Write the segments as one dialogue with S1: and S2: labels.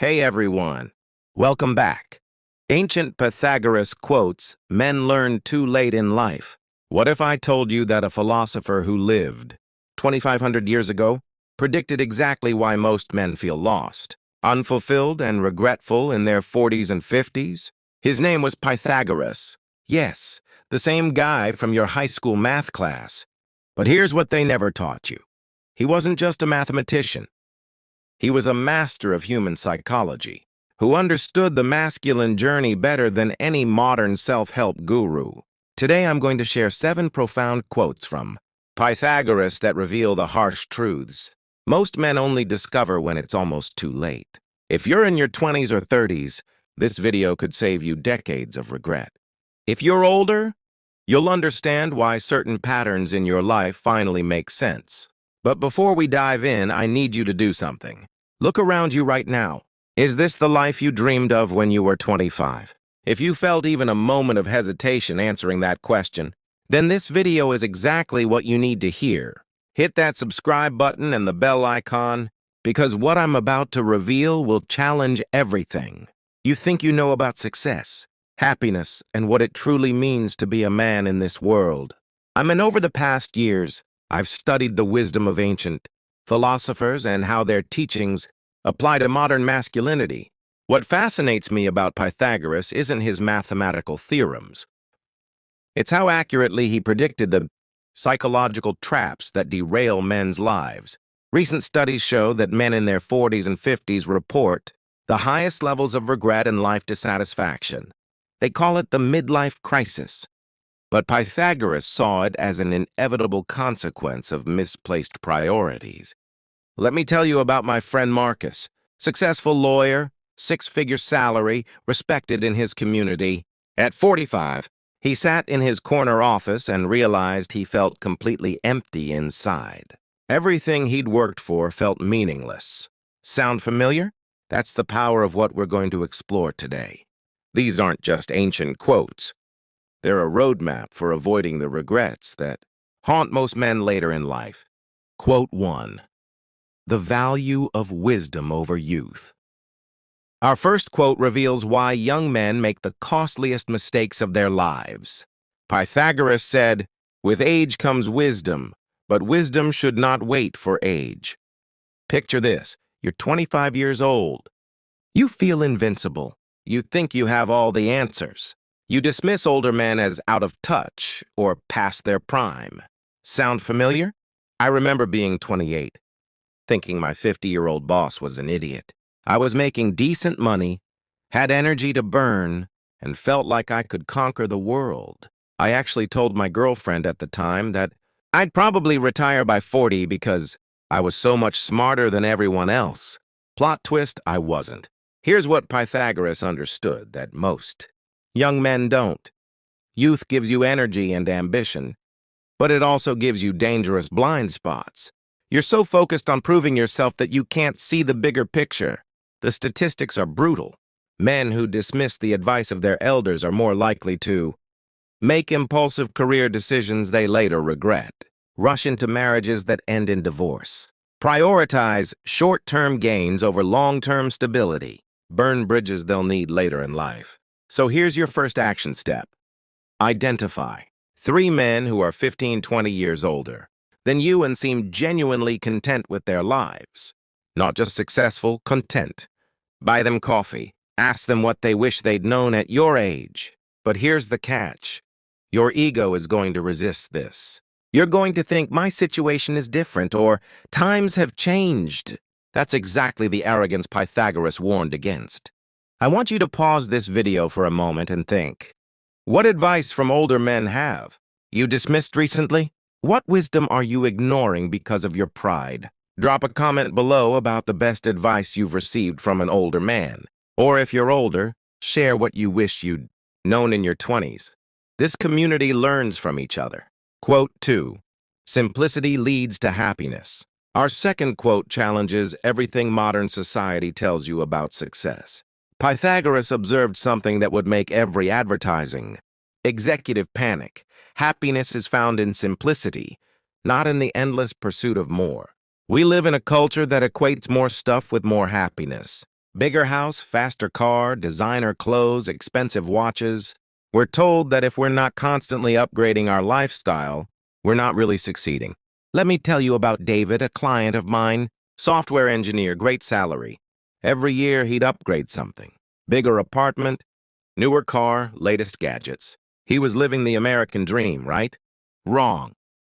S1: Hey everyone, welcome back. Ancient Pythagoras quotes, "Men learn too late in life." What if I told you that a philosopher who lived 2,500 years ago predicted exactly why most men feel lost, unfulfilled, and regretful in their 40s and 50s? His name was Pythagoras. Yes, the same guy from your high school math class. But here's what they never taught you. He wasn't just a mathematician. He was a master of human psychology, who understood the masculine journey better than any modern self-help guru. Today I'm going to share 7 profound quotes from Pythagoras that reveal the harsh truths most men only discover when it's almost too late. If you're in your 20s or 30s, this video could save you decades of regret. If you're older, you'll understand why certain patterns in your life finally make sense. But before we dive in, I need you to do something. Look around you right now. Is this the life you dreamed of when you were 25? If you felt even a moment of hesitation answering that question, then this video is exactly what you need to hear. Hit that subscribe button and the bell icon, because what I'm about to reveal will challenge everything you think you know about success, happiness, and what it truly means to be a man in this world. Over the past years, I've studied the wisdom of ancient philosophers and how their teachings apply to modern masculinity. What fascinates me about Pythagoras isn't his mathematical theorems. It's how accurately he predicted the psychological traps that derail men's lives. Recent studies show that men in their 40s and 50s report the highest levels of regret and life dissatisfaction. They call it the midlife crisis. But Pythagoras saw it as an inevitable consequence of misplaced priorities. Let me tell you about my friend Marcus, successful lawyer, 6-figure salary, respected in his community. At 45, he sat in his corner office and realized he felt completely empty inside. Everything he'd worked for felt meaningless. Sound familiar? That's the power of what we're going to explore today. These aren't just ancient quotes. They're a roadmap for avoiding the regrets that haunt most men later in life. Quote 1. The value of wisdom over youth. Our first quote reveals why young men make the costliest mistakes of their lives. Pythagoras said, "With age comes wisdom, but wisdom should not wait for age." Picture this. You're 25 years old. You feel invincible. You think you have all the answers. You dismiss older men as out of touch or past their prime. Sound familiar? I remember being 28, thinking my 50-year-old boss was an idiot. I was making decent money, had energy to burn, and felt like I could conquer the world. I actually told my girlfriend at the time that I'd probably retire by 40 because I was so much smarter than everyone else. Plot twist, I wasn't. Here's what Pythagoras understood that most young men don't. Youth gives you energy and ambition, but it also gives you dangerous blind spots. You're so focused on proving yourself that you can't see the bigger picture. The statistics are brutal. Men who dismiss the advice of their elders are more likely to make impulsive career decisions they later regret, rush into marriages that end in divorce, prioritize short-term gains over long-term stability, burn bridges they'll need later in life. So here's your first action step. Identify 3 men who are 15-20 years older than you and seem genuinely content with their lives. Not just successful, content. Buy them coffee. Ask them what they wish they'd known at your age. But here's the catch. Your ego is going to resist this. You're going to think, my situation is different, or times have changed. That's exactly the arrogance Pythagoras warned against. I want you to pause this video for a moment and think. What advice from older men have you dismissed recently? What wisdom are you ignoring because of your pride? Drop a comment below about the best advice you've received from an older man. Or if you're older, share what you wish you'd known in your 20s. This community learns from each other. Quote 2. Simplicity leads to happiness. Our second quote challenges everything modern society tells you about success. Pythagoras observed something that would make every advertising executive panic. Happiness is found in simplicity, not in the endless pursuit of more. We live in a culture that equates more stuff with more happiness. Bigger house, faster car, designer clothes, expensive watches. We're told that if we're not constantly upgrading our lifestyle, we're not really succeeding. Let me tell you about David, a client of mine, software engineer, great salary. Every year he'd upgrade something. Bigger apartment, newer car, latest gadgets. He was living the American dream, right? Wrong.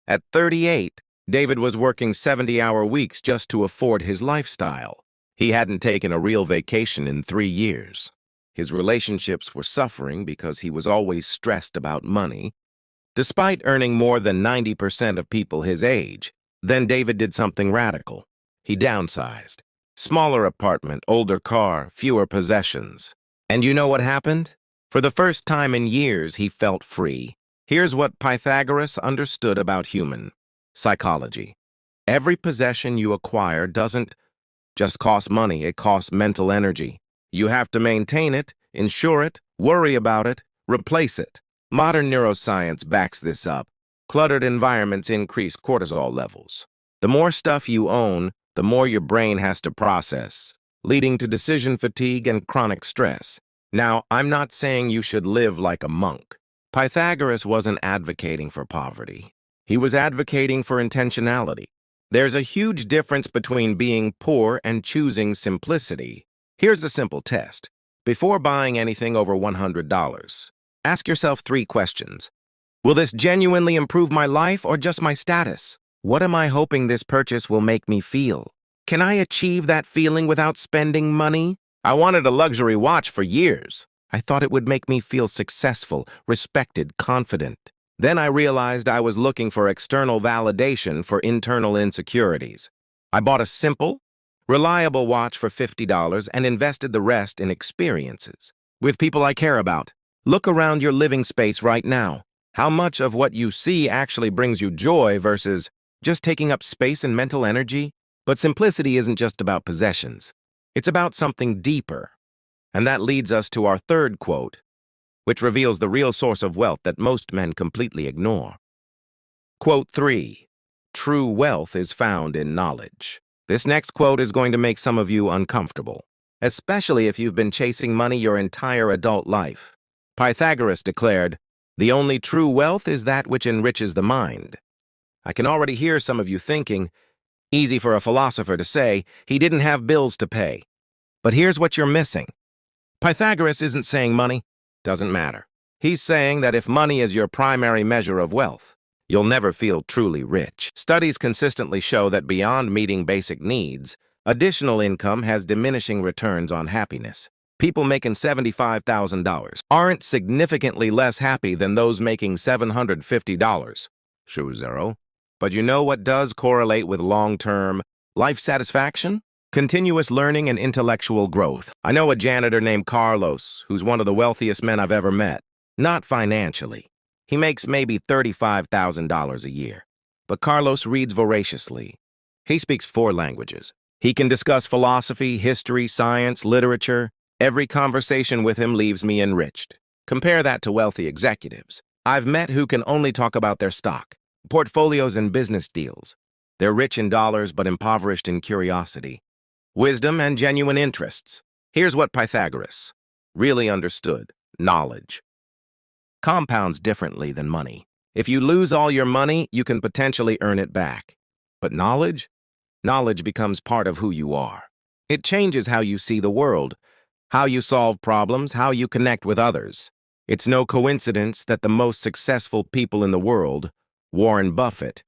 S1: At 38, David was working 70-hour weeks just to afford his lifestyle. He hadn't taken a real vacation in 3 years. His relationships were suffering because he was always stressed about money. Despite earning more than 90% of people his age, then David did something radical. He downsized. Smaller apartment, older car, fewer possessions. And you know what happened? For the first time in years, he felt free. Here's what Pythagoras understood about human psychology. Every possession you acquire doesn't just cost money, it costs mental energy. You have to maintain it, insure it, worry about it, replace it. Modern neuroscience backs this up. Cluttered environments increase cortisol levels. The more stuff you own, the more your brain has to process, leading to decision fatigue and chronic stress. Now, I'm not saying you should live like a monk. Pythagoras wasn't advocating for poverty. He was advocating for intentionality. There's a huge difference between being poor and choosing simplicity. Here's a simple test. Before buying anything over $100, ask yourself 3 questions. Will this genuinely improve my life or just my status? What am I hoping this purchase will make me feel? Can I achieve that feeling without spending money? I wanted a luxury watch for years. I thought it would make me feel successful, respected, confident. Then I realized I was looking for external validation for internal insecurities. I bought a simple, reliable watch for $50 and invested the rest in experiences with people I care about. Look around your living space right now. How much of what you see actually brings you joy versus just taking up space and mental energy? But simplicity isn't just about possessions. It's about something deeper. And that leads us to our third quote, which reveals the real source of wealth that most men completely ignore. Quote 3. True wealth is found in knowledge. This next quote is going to make some of you uncomfortable, especially if you've been chasing money your entire adult life. Pythagoras declared, "The only true wealth is that which enriches the mind." I can already hear some of you thinking, easy for a philosopher to say, he didn't have bills to pay. But here's what you're missing. Pythagoras isn't saying money doesn't matter. He's saying that if money is your primary measure of wealth, you'll never feel truly rich. Studies consistently show that beyond meeting basic needs, additional income has diminishing returns on happiness. People making $75,000 aren't significantly less happy than those making $750. Show zero. But you know what does correlate with long-term life satisfaction? Continuous learning and intellectual growth. I know a janitor named Carlos, who's one of the wealthiest men I've ever met. Not financially. He makes maybe $35,000 a year. But Carlos reads voraciously. He speaks 4 languages. He can discuss philosophy, history, science, literature. Every conversation with him leaves me enriched. Compare that to wealthy executives I've met who can only talk about their stock, portfolios, and business deals. They're rich in dollars but impoverished in curiosity, wisdom, and genuine interests. Here's what Pythagoras really understood. Knowledge compounds differently than money. If you lose all your money, you can potentially earn it back. But knowledge becomes part of who you are. It changes how you see the world, how you solve problems, how you connect with others. It's no coincidence that the most successful people in the world, Warren Buffett,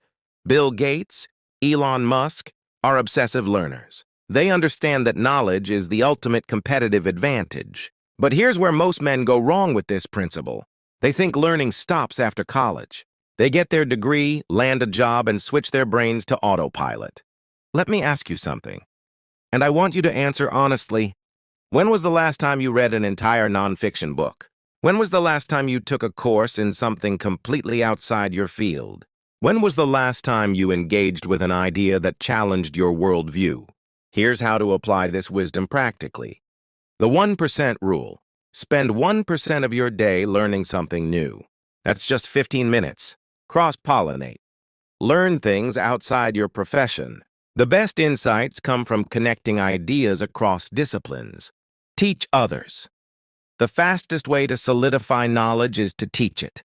S1: Bill Gates, Elon Musk, are obsessive learners. They understand that knowledge is the ultimate competitive advantage. But here's where most men go wrong with this principle. They think learning stops after college. They get their degree, land a job, and switch their brains to autopilot. Let me ask you something, and I want you to answer honestly. When was the last time you read an entire nonfiction book? When was the last time you took a course in something completely outside your field? When was the last time you engaged with an idea that challenged your worldview? Here's how to apply this wisdom practically. The 1% rule. Spend 1% of your day learning something new. That's just 15 minutes. Cross-pollinate. Learn things outside your profession. The best insights come from connecting ideas across disciplines. Teach others. The fastest way to solidify knowledge is to teach it.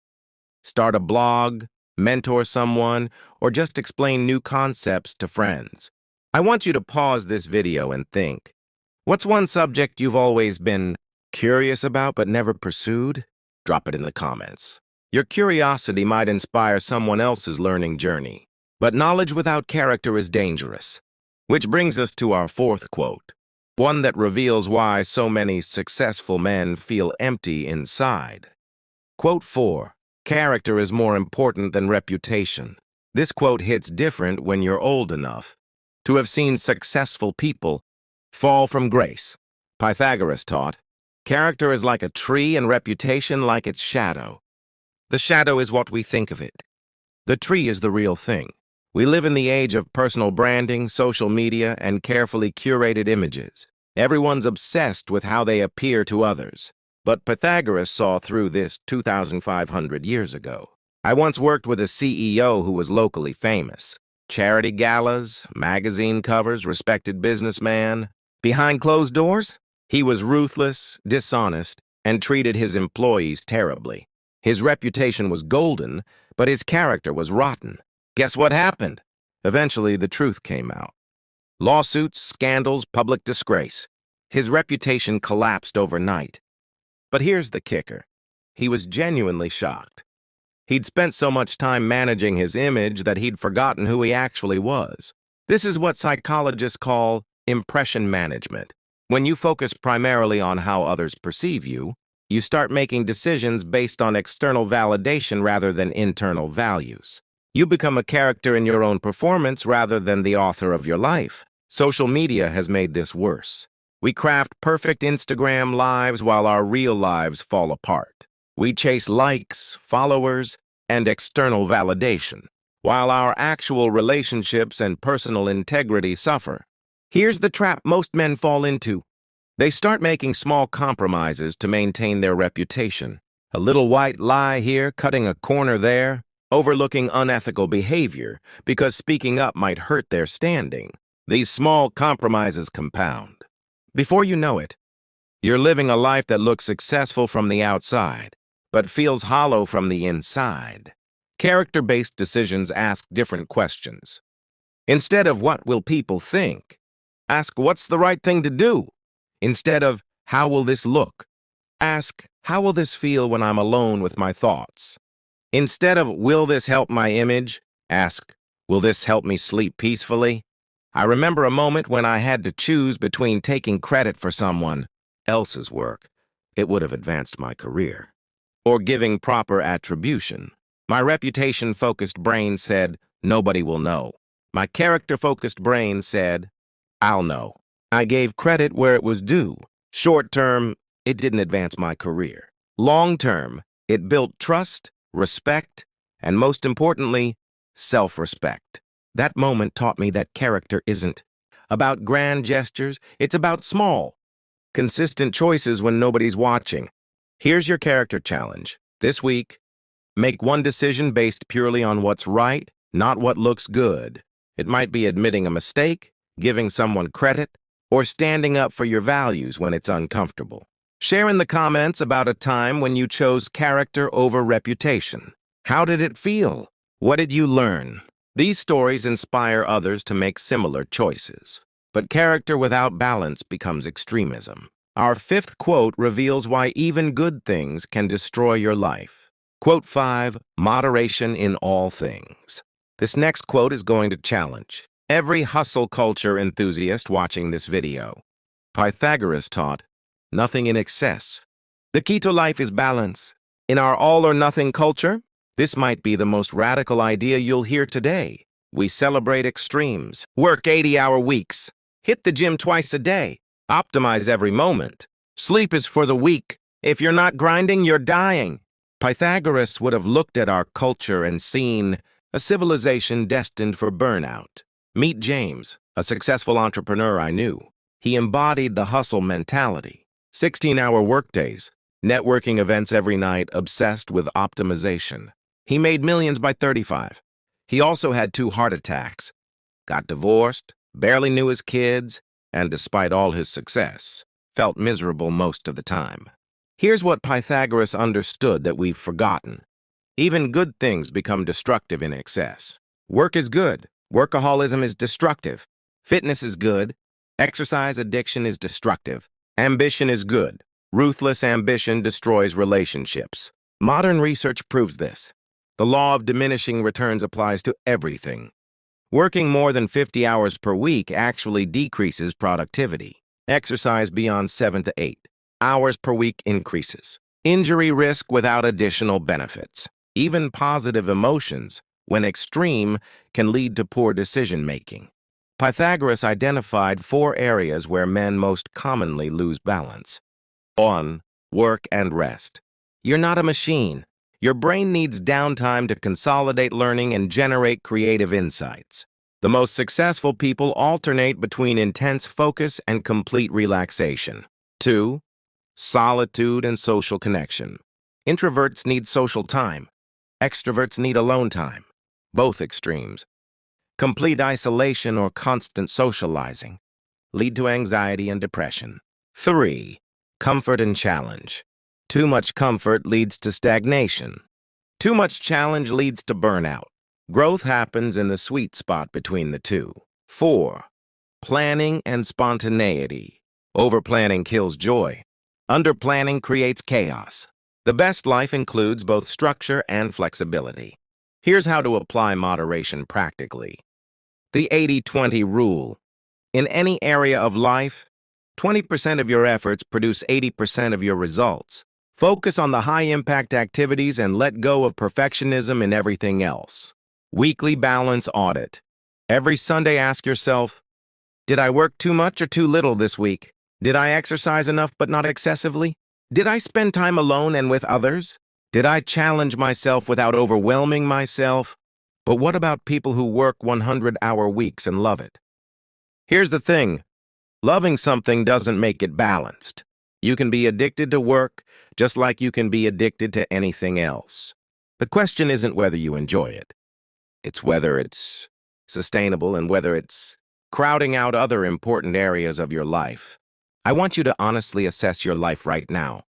S1: Start a blog, mentor someone, or just explain new concepts to friends. I want you to pause this video and think. What's one subject you've always been curious about but never pursued? Drop it in the comments. Your curiosity might inspire someone else's learning journey. But knowledge without character is dangerous. Which brings us to our fourth quote, one that reveals why so many successful men feel empty inside. Quote 4. Character is more important than reputation. This quote hits different when you're old enough to have seen successful people fall from grace. Pythagoras taught, character is like a tree and reputation like its shadow. The shadow is what we think of it. The tree is the real thing. We live in the age of personal branding, social media, and carefully curated images. Everyone's obsessed with how they appear to others. But Pythagoras saw through this 2,500 years ago. I once worked with a CEO who was locally famous. Charity galas, magazine covers, respected businessman. Behind closed doors, he was ruthless, dishonest, and treated his employees terribly. His reputation was golden, but his character was rotten. Guess what happened? Eventually, the truth came out. Lawsuits, scandals, public disgrace. His reputation collapsed overnight. But here's the kicker. He was genuinely shocked. He'd spent so much time managing his image that he'd forgotten who he actually was. This is what psychologists call impression management. When you focus primarily on how others perceive you, you start making decisions based on external validation rather than internal values. You become a character in your own performance rather than the author of your life. Social media has made this worse. We craft perfect Instagram lives while our real lives fall apart. We chase likes, followers, and external validation, while our actual relationships and personal integrity suffer. Here's the trap most men fall into. They start making small compromises to maintain their reputation. A little white lie here, cutting a corner there, overlooking unethical behavior because speaking up might hurt their standing. These small compromises compound. Before you know it, you're living a life that looks successful from the outside, but feels hollow from the inside. Character-based decisions ask different questions. Instead of what will people think, ask what's the right thing to do. Instead of how will this look, ask how will this feel when I'm alone with my thoughts. Instead of will this help my image, ask will this help me sleep peacefully. I remember a moment when I had to choose between taking credit for someone else's work, it would have advanced my career, or giving proper attribution. My reputation-focused brain said, nobody will know. My character-focused brain said, I'll know. I gave credit where it was due. Short-term, it didn't advance my career. Long-term, it built trust, respect, and most importantly, self-respect. That moment taught me that character isn't about grand gestures, it's about small, consistent choices when nobody's watching. Here's your character challenge. This week, make one decision based purely on what's right, not what looks good. It might be admitting a mistake, giving someone credit, or standing up for your values when it's uncomfortable. Share in the comments about a time when you chose character over reputation. How did it feel? What did you learn? These stories inspire others to make similar choices. But character without balance becomes extremism. Our fifth quote reveals why even good things can destroy your life. Quote 5, moderation in all things. This next quote is going to challenge every hustle culture enthusiast watching this video. Pythagoras taught, nothing in excess. The key to life is balance. In our all-or-nothing culture, this might be the most radical idea you'll hear today. We celebrate extremes, work 80-hour weeks, hit the gym twice a day, optimize every moment. Sleep is for the weak. If you're not grinding, you're dying. Pythagoras would have looked at our culture and seen a civilization destined for burnout. Meet James, a successful entrepreneur I knew. He embodied the hustle mentality. 16-hour workdays, networking events every night, obsessed with optimization. He made millions by 35. He also had 2 heart attacks, got divorced, barely knew his kids, and despite all his success, felt miserable most of the time. Here's what Pythagoras understood that we've forgotten. Even good things become destructive in excess. Work is good. Workaholism is destructive. Fitness is good. Exercise addiction is destructive. Ambition is good. Ruthless ambition destroys relationships. Modern research proves this. The law of diminishing returns applies to everything. Working more than 50 hours per week actually decreases productivity. Exercise beyond 7 to 8 hours per week increases. Injury risk without additional benefits. Even positive emotions, when extreme, can lead to poor decision-making. Pythagoras identified 4 areas where men most commonly lose balance. 1. Work and rest. You're not a machine. Your brain needs downtime to consolidate learning and generate creative insights. The most successful people alternate between intense focus and complete relaxation. 2. Solitude and social connection. Introverts need social time. Extroverts need alone time. Both extremes. Complete isolation or constant socializing lead to anxiety and depression. 3. Comfort and challenge. Too much comfort leads to stagnation. Too much challenge leads to burnout. Growth happens in the sweet spot between the two. 4. Planning and spontaneity. Overplanning kills joy. Underplanning creates chaos. The best life includes both structure and flexibility. Here's how to apply moderation practically. The 80-20 rule. In any area of life, 20% of your efforts produce 80% of your results. Focus on the high-impact activities and let go of perfectionism in everything else. Weekly balance audit. Every Sunday ask yourself, did I work too much or too little this week? Did I exercise enough but not excessively? Did I spend time alone and with others? Did I challenge myself without overwhelming myself? But what about people who work 100-hour weeks and love it? Here's the thing. Loving something doesn't make it balanced. You can be addicted to work, just like you can be addicted to anything else. The question isn't whether you enjoy it. It's whether it's sustainable and whether it's crowding out other important areas of your life. I want you to honestly assess your life right now.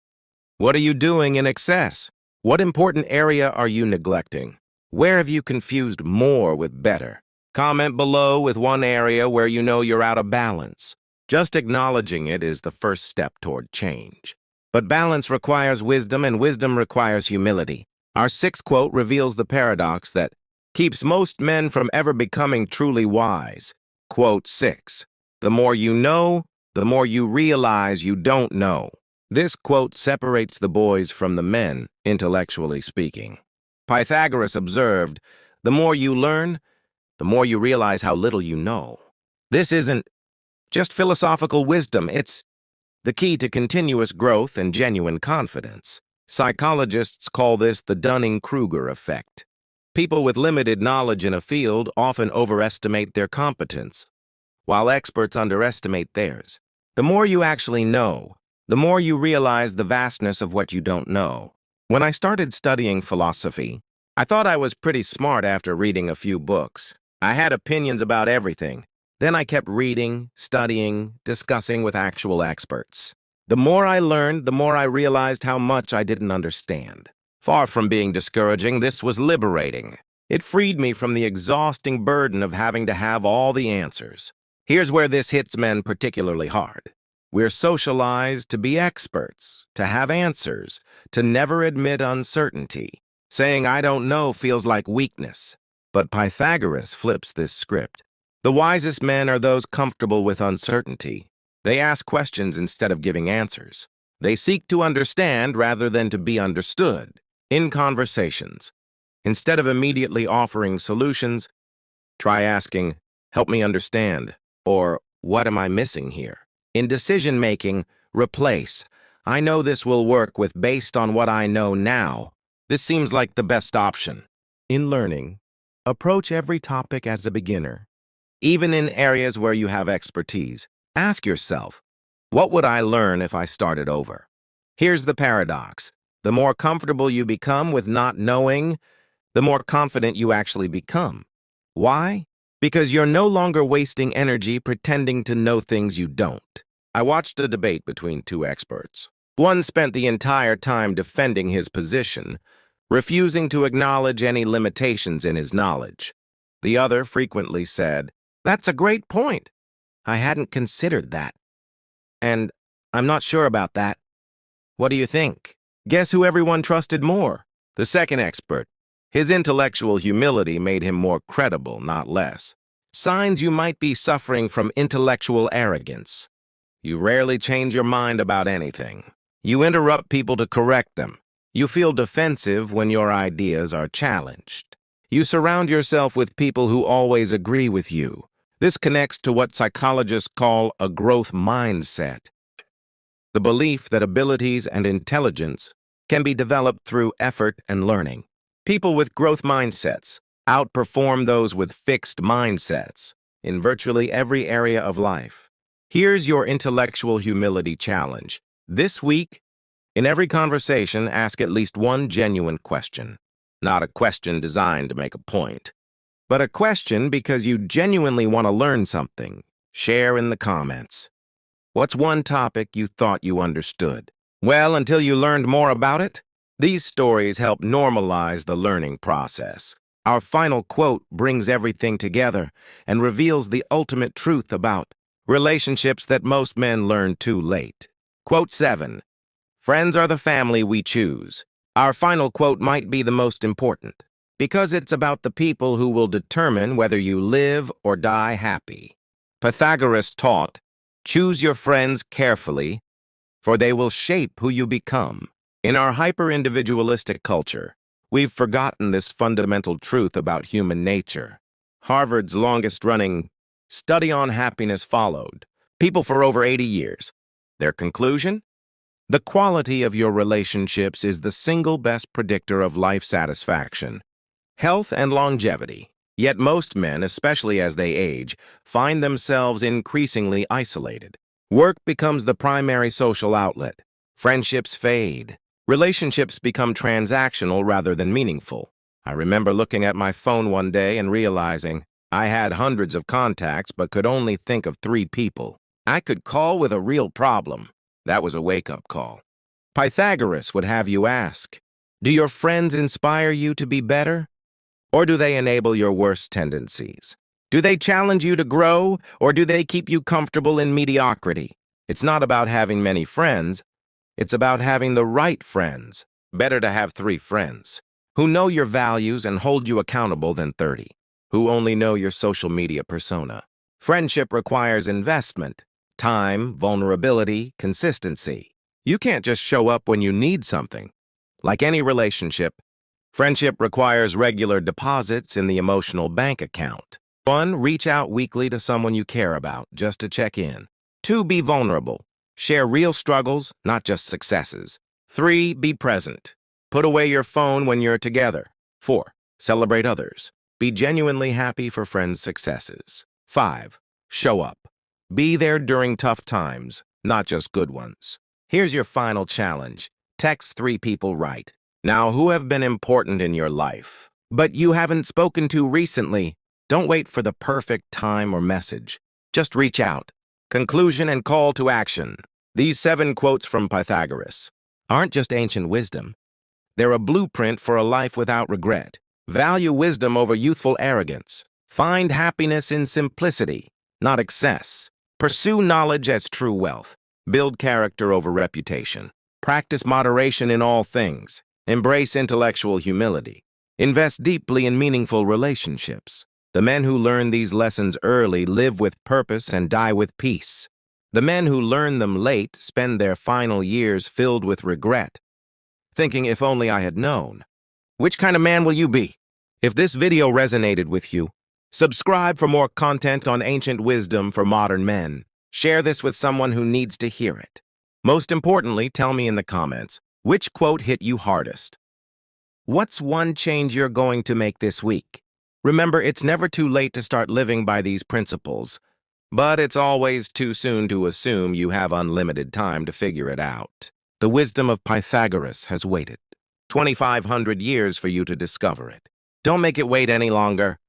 S1: What are you doing in excess? What important area are you neglecting? Where have you confused more with better? Comment below with one area where you know you're out of balance. Just acknowledging it is the first step toward change. But balance requires wisdom, and wisdom requires humility. Our 6th quote reveals the paradox that keeps most men from ever becoming truly wise. Quote 6. The more you know, the more you realize you don't know. This quote separates the boys from the men, intellectually speaking. Pythagoras observed, the more you learn, the more you realize how little you know. This isn't just philosophical wisdom, it's the key to continuous growth and genuine confidence. Psychologists call this the Dunning-Kruger effect. People with limited knowledge in a field often overestimate their competence, while experts underestimate theirs. The more you actually know, the more you realize the vastness of what you don't know. When I started studying philosophy, I thought I was pretty smart after reading a few books. I had opinions about everything. Then I kept reading, studying, discussing with actual experts. The more I learned, the more I realized how much I didn't understand. Far from being discouraging, this was liberating. It freed me from the exhausting burden of having to have all the answers. Here's where this hits men particularly hard. We're socialized to be experts, to have answers, to never admit uncertainty. Saying I don't know feels like weakness. But Pythagoras flips this script. The wisest men are those comfortable with uncertainty. They ask questions instead of giving answers. They seek to understand rather than to be understood. In conversations, instead of immediately offering solutions, try asking, help me understand, or what am I missing here? In decision-making, replace, I know this will work with based on what I know now. This seems like the best option. In learning, approach every topic as a beginner. Even in areas where you have expertise, ask yourself, what would I learn if I started over? Here's the paradox. The more comfortable you become with not knowing, the more confident you actually become. Why? Because you're no longer wasting energy pretending to know things you don't. I watched a debate between two experts. One spent the entire time defending his position, refusing to acknowledge any limitations in his knowledge. The other frequently said, "That's a great point. I hadn't considered that. And I'm not sure about that. What do you think?" Guess who everyone trusted more? The second expert. His intellectual humility made him more credible, not less. Signs you might be suffering from intellectual arrogance. You rarely change your mind about anything. You interrupt people to correct them. You feel defensive when your ideas are challenged. You surround yourself with people who always agree with you. This connects to what psychologists call a growth mindset. The belief that abilities and intelligence can be developed through effort and learning. People with growth mindsets outperform those with fixed mindsets in virtually every area of life. Here's your intellectual humility challenge. This week, in every conversation, ask at least one genuine question. Not a question designed to make a point, but a question because you genuinely want to learn something. Share in the comments. What's one topic you thought you understood? Well, until you learned more about it, these stories help normalize the learning process. Our final quote brings everything together and reveals the ultimate truth about relationships that most men learn too late. Quote 7. Friends are the family we choose. Our final quote might be the most important, because it's about the people who will determine whether you live or die happy. Pythagoras taught, "Choose your friends carefully, for they will shape who you become." In our hyper-individualistic culture, we've forgotten this fundamental truth about human nature. Harvard's longest-running study on happiness followed people for over 80 years. Their conclusion? The quality of your relationships is the single best predictor of life satisfaction, health, and longevity. Yet most men, especially as they age, find themselves increasingly isolated. Work becomes the primary social outlet. Friendships fade. Relationships become transactional rather than meaningful. I remember looking at my phone one day and realizing I had hundreds of contacts but could only think of 3 people I could call with a real problem. That was a wake-up call. Pythagoras would have you ask, do your friends inspire you to be better? Or do they enable your worst tendencies? Do they challenge you to grow, or do they keep you comfortable in mediocrity? It's not about having many friends. It's about having the right friends. Better to have 3 friends who know your values and hold you accountable than 30 who only know your social media persona. Friendship requires investment, time, vulnerability, consistency. You can't just show up when you need something. Like any relationship, friendship requires regular deposits in the emotional bank account. 1, reach out weekly to someone you care about, just to check in. 2, be vulnerable. Share real struggles, not just successes. 3, be present. Put away your phone when you're together. 4, celebrate others. Be genuinely happy for friends' successes. 5, show up. Be there during tough times, not just good ones. Here's your final challenge. Text 3 people right now who have been important in your life, but you haven't spoken to recently. Don't wait for the perfect time or message. Just reach out. Conclusion and call to action. These 7 quotes from Pythagoras aren't just ancient wisdom. They're a blueprint for a life without regret. Value wisdom over youthful arrogance. Find happiness in simplicity, not excess. Pursue knowledge as true wealth. Build character over reputation. Practice moderation in all things. Embrace intellectual humility. Invest deeply in meaningful relationships. The men who learn these lessons early live with purpose and die with peace. The men who learn them late spend their final years filled with regret, thinking, if only I had known. Which kind of man will you be? If this video resonated with you, subscribe for more content on ancient wisdom for modern men. Share this with someone who needs to hear it. Most importantly, tell me in the comments, which quote hit you hardest? What's one change you're going to make this week? Remember, it's never too late to start living by these principles, but it's always too soon to assume you have unlimited time to figure it out. The wisdom of Pythagoras has waited 2,500 years for you to discover it. Don't make it wait any longer.